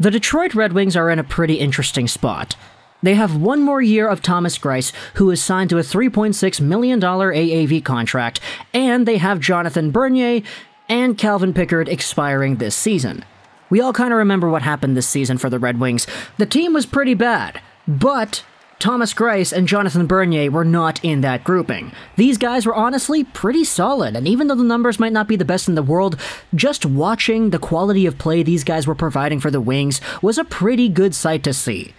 The Detroit Red Wings are in a pretty interesting spot. They have one more year of Thomas Greiss, who is signed to a $3.6 million AAV contract, and they have Jonathan Bernier and Calvin Pickard expiring this season. We all kind of remember what happened this season for the Red Wings. The team was pretty bad, but Thomas Greiss and Jonathan Bernier were not in that grouping. These guys were honestly pretty solid, and even though the numbers might not be the best in the world, just watching the quality of play these guys were providing for the Wings was a pretty good sight to see.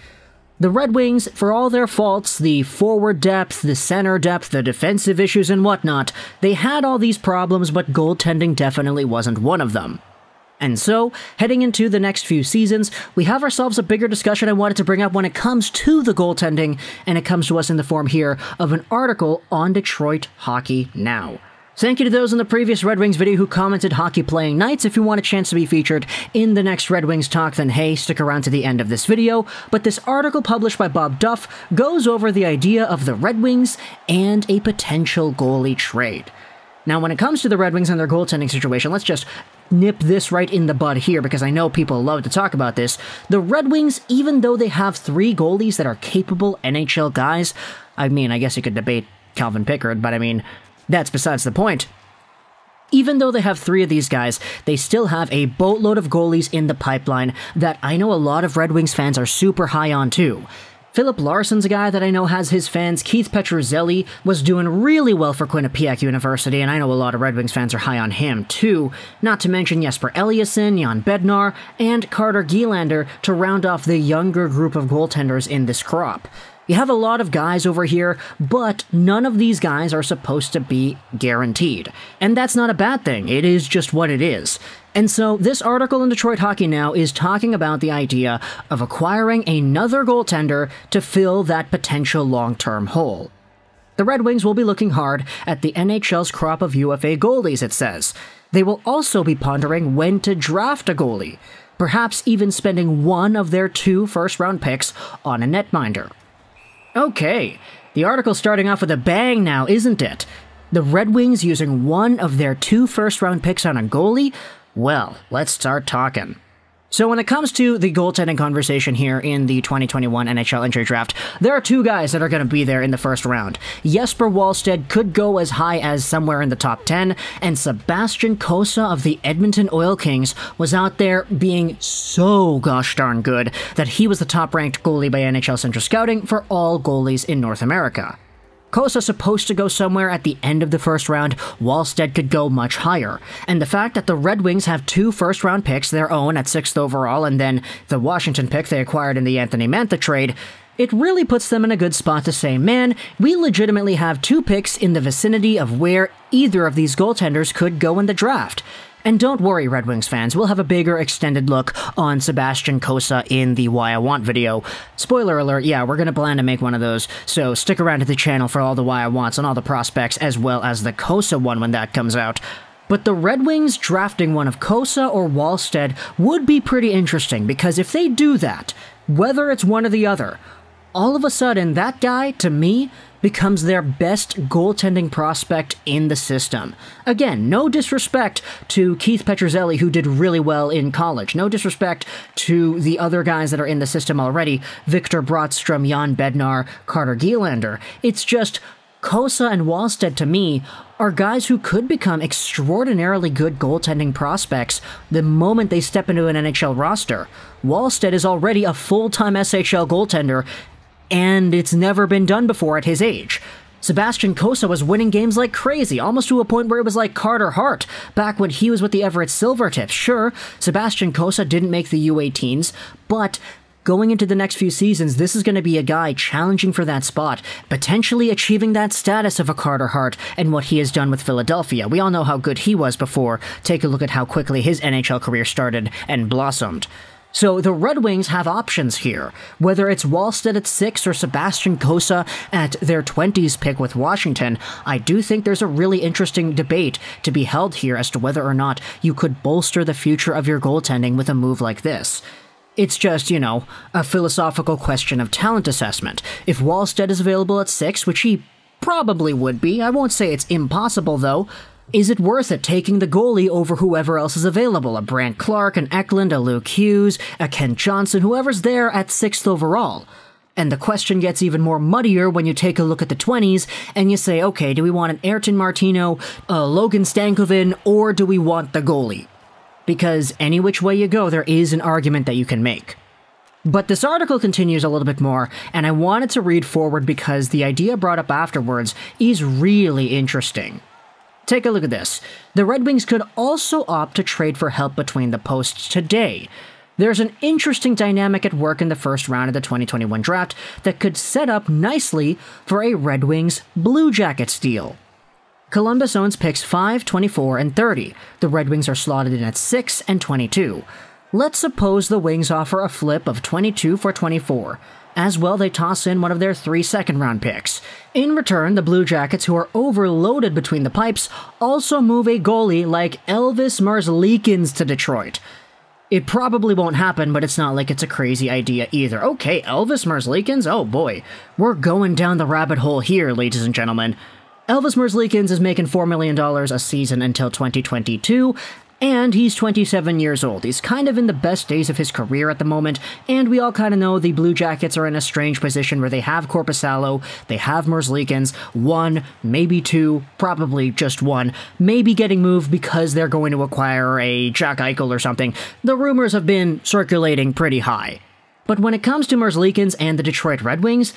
The Red Wings, for all their faults, the forward depth, the center depth, the defensive issues and whatnot, they had all these problems, but goaltending definitely wasn't one of them. And so, heading into the next few seasons, we have ourselves a bigger discussion I wanted to bring up when it comes to the goaltending, and it comes to us in the form here of an article on Detroit Hockey Now. Thank you to those in the previous Red Wings video who commented hockey playing nights. If you want a chance to be featured in the next Red Wings talk, then hey, stick around to the end of this video. But this article published by Bob Duff goes over the idea of the Red Wings and a potential goalie trade. Now, when it comes to the Red Wings and their goaltending situation, let's just nip this right in the bud here because I know people love to talk about this. The Red Wings, even though they have 3 goalies that are capable NHL guys, I mean, I guess you could debate Calvin Pickard, but I mean, that's besides the point. Even though they have 3 of these guys, they still have a boatload of goalies in the pipeline that I know a lot of Red Wings fans are super high on too. Philip Larsson's a guy that I know has his fans. Keith Petruzzelli was doing really well for Quinnipiac University, and I know a lot of Red Wings fans are high on him too. Not to mention Jesper Eliasson, Jan Bednar, and Carter Gielander to round off the younger group of goaltenders in this crop. You have a lot of guys over here, but none of these guys are supposed to be guaranteed. And that's not a bad thing, it is just what it is. And so this article in Detroit Hockey Now is talking about the idea of acquiring another goaltender to fill that potential long-term hole. The Red Wings will be looking hard at the NHL's crop of UFA goalies, it says. They will also be pondering when to draft a goalie, perhaps even spending one of their 2 first-round picks on a netminder. Okay, the article's starting off with a bang now, isn't it? The Red Wings using one of their 2 first-round picks on a goalie? Well, let's start talking. So when it comes to the goaltending conversation here in the 2021 NHL Entry Draft, there are 2 guys that are going to be there in the first round. Jesper Wallstedt could go as high as somewhere in the top 10, and Sebastian Cossa of the Edmonton Oil Kings was out there being so gosh darn good that he was the top-ranked goalie by NHL Central Scouting for all goalies in North America. Cossa's supposed to go somewhere at the end of the first round, Wallstedt could go much higher. And the fact that the Red Wings have 2 first-round picks, their own at 6th overall, and then the Washington pick they acquired in the Anthony Mantha trade, it really puts them in a good spot to say, man, we legitimately have 2 picks in the vicinity of where either of these goaltenders could go in the draft. And don't worry, Red Wings fans, we'll have a bigger extended look on Sebastian Cossa in the Why I Want video. Spoiler alert, yeah, we're gonna plan to make one of those, so stick around to the channel for all the Why I Wants and all the prospects, as well as the Cossa one when that comes out. But the Red Wings drafting one of Cossa or Wallstedt would be pretty interesting, because if they do that, whether it's one or the other, all of a sudden that guy, to me, becomes their best goaltending prospect in the system. Again, no disrespect to Keith Petruzzelli, who did really well in college. No disrespect to the other guys that are in the system already, Victor Brottstrom, Jan Bednar, Carter Gielander. It's just Cossa and Wallstedt, to me, are guys who could become extraordinarily good goaltending prospects the moment they step into an NHL roster. Wallstedt is already a full-time SHL goaltender, and it's never been done before at his age. Sebastian Cossa was winning games like crazy, almost to a point where it was like Carter Hart, back when he was with the Everett Silvertips. Sure, Sebastian Cossa didn't make the U18s, but going into the next few seasons, this is going to be a guy challenging for that spot, potentially achieving that status of a Carter Hart and what he has done with Philadelphia. We all know how good he was before. Take a look at how quickly his NHL career started and blossomed. So the Red Wings have options here, whether it's Wallstedt at 6 or Sebastian Cossa at their 20s pick with Washington. I do think there's a really interesting debate to be held here as to whether or not you could bolster the future of your goaltending with a move like this. It's just, you know, a philosophical question of talent assessment. If Wallstedt is available at 6, which he probably would be, I won't say it's impossible though, Is it worth it taking the goalie over whoever else is available? A Brandt, Clarke, an Eklund, a Luke Hughes, a Kent Johnson, whoever's there at 6th overall? And the question gets even more muddier when you take a look at the 20s and you say, okay, do we want an Ayrton Martino, a Logan Stankoven, or do we want the goalie? Because any which way you go, there is an argument that you can make. But this article continues a little bit more, and I wanted to read forward because the idea brought up afterwards is really interesting. Take a look at this. The Red Wings could also opt to trade for help between the posts today. There's an interesting dynamic at work in the first round of the 2021 draft that could set up nicely for a Red Wings Blue Jackets deal. Columbus owns picks 5, 24, and 30. The Red Wings are slotted in at 6 and 22. Let's suppose the Wings offer a flip of 22 for 24. As well, they toss in one of their 3 second-round picks. In return, the Blue Jackets, who are overloaded between the pipes, also move a goalie like Elvis Merzlikins to Detroit. It probably won't happen, but it's not like it's a crazy idea either. Okay, Elvis Merzlikins? Oh boy, we're going down the rabbit hole here, ladies and gentlemen. Elvis Merzlikins is making $4 million a season until 2022, and he's 27 years old. He's kind of in the best days of his career at the moment, and we all kind of know the Blue Jackets are in a strange position where they have Korpisalo, they have Merzlikins, 1, maybe 2, probably just 1, maybe getting moved because they're going to acquire a Jack Eichel or something. The rumors have been circulating pretty high. But when it comes to Merzlikins and the Detroit Red Wings,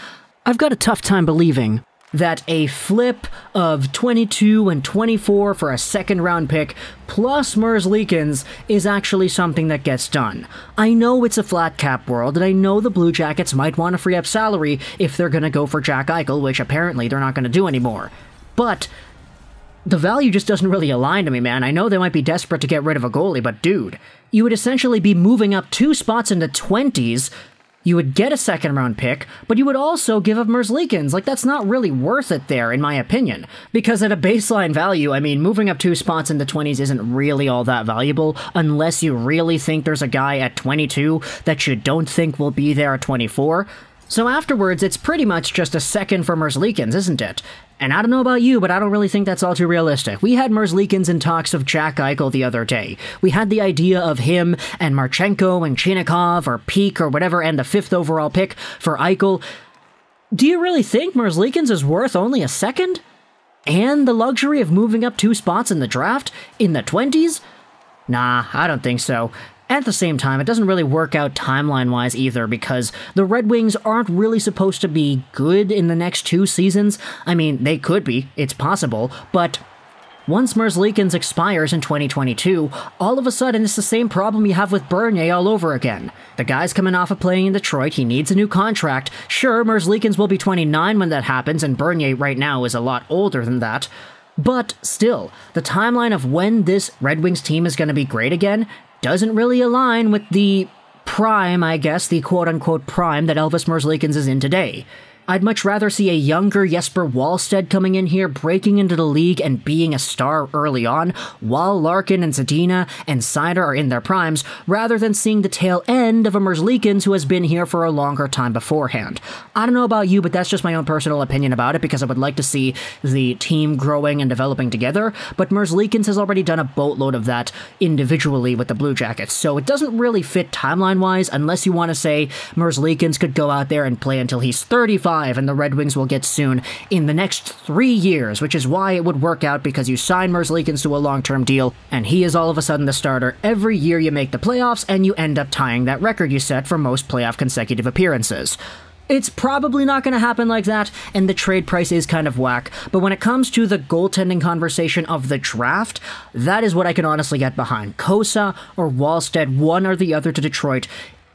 I've got a tough time believing that a flip of 22 and 24 for a second-round pick plus Merzlikins is actually something that gets done. I know it's a flat cap world, and I know the Blue Jackets might want to free up salary if they're going to go for Jack Eichel, which apparently they're not going to do anymore. But the value just doesn't really align to me, man. I know they might be desperate to get rid of a goalie, but dude, you would essentially be moving up 2 spots in the 20s. You would get a second-round pick, but you would also give up Merzlikins. Like, that's not really worth it there, in my opinion. Because at a baseline value, I mean, moving up 2 spots in the 20s isn't really all that valuable, unless you really think there's a guy at 22 that you don't think will be there at 24. So afterwards, it's pretty much just a second for Merzlikins, isn't it? And I don't know about you, but I don't really think that's all too realistic. We had Merzlikins in talks of Jack Eichel the other day. We had the idea of him and Marchenko and Chinakhov or Peak or whatever and the 5th overall pick for Eichel. Do you really think Merzlikins is worth only a second? And the luxury of moving up 2 spots in the draft in the 20s? Nah, I don't think so. At the same time, it doesn't really work out timeline-wise either, because the Red Wings aren't really supposed to be good in the next 2 seasons. I mean, they could be, it's possible, but once Merzlikins expires in 2022, all of a sudden it's the same problem you have with Bernier all over again. The guy's coming off of playing in Detroit, he needs a new contract. Sure, Merzlikins will be 29 when that happens, and Bernier right now is a lot older than that. But still, the timeline of when this Red Wings team is going to be great again doesn't really align with the prime, I guess, the quote-unquote prime that Elvis Merzlikins is in today. I'd much rather see a younger Jesper Wallstedt coming in here, breaking into the league and being a star early on, while Larkin and Zadina and Seider are in their primes, rather than seeing the tail end of a Merzlikins who has been here for a longer time beforehand. I don't know about you, but that's just my own personal opinion about it, because I would like to see the team growing and developing together, but Merzlikins has already done a boatload of that individually with the Blue Jackets, so it doesn't really fit timeline-wise unless you want to say Merzlikins could go out there and play until he's 35, and the Red Wings will get soon in the next 3 years, which is why it would work out, because you sign Merzlikins to a long-term deal, and he is all of a sudden the starter every year you make the playoffs, and you end up tying that record you set for most playoff consecutive appearances. It's probably not going to happen like that, and the trade price is kind of whack, but when it comes to the goaltending conversation of the draft, that is what I can honestly get behind. Cossa or Wallstedt, one or the other to Detroit.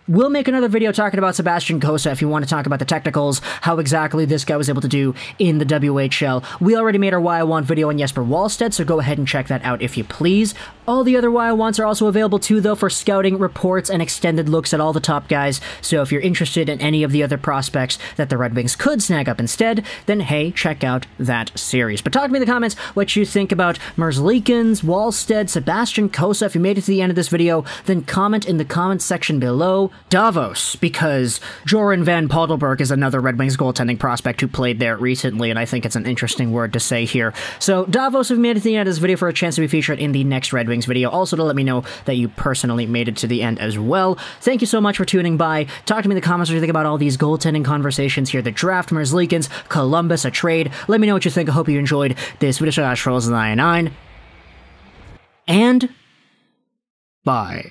We'll make another video talking about Sebastian Cossa if you want to talk about the technicals, how exactly this guy was able to do in the WHL. We already made our Why I Want video on Jesper Wallstedt, so go ahead and check that out if you please. All the other Why I Wants are also available too, though, for scouting, reports, and extended looks at all the top guys, so if you're interested in any of the other prospects that the Red Wings could snag up instead, then hey, check out that series. But talk to me in the comments what you think about Merzlikins, Wallstedt, Sebastian Cossa. If you made it to the end of this video, then comment in the comments section below. Davos, because Joran van Podelberg is another Red Wings goaltending prospect who played there recently, and I think it's an interesting word to say here. So, Davos, if you made it to the end of this video for a chance to be featured in the next Red Wings video, also to let me know that you personally made it to the end as well. Thank you so much for tuning by. Talk to me in the comments what you think about all these goaltending conversations here, the draft, Merzlikins, Columbus, a trade. Let me know what you think. I hope you enjoyed this video. Rosen 99, and bye.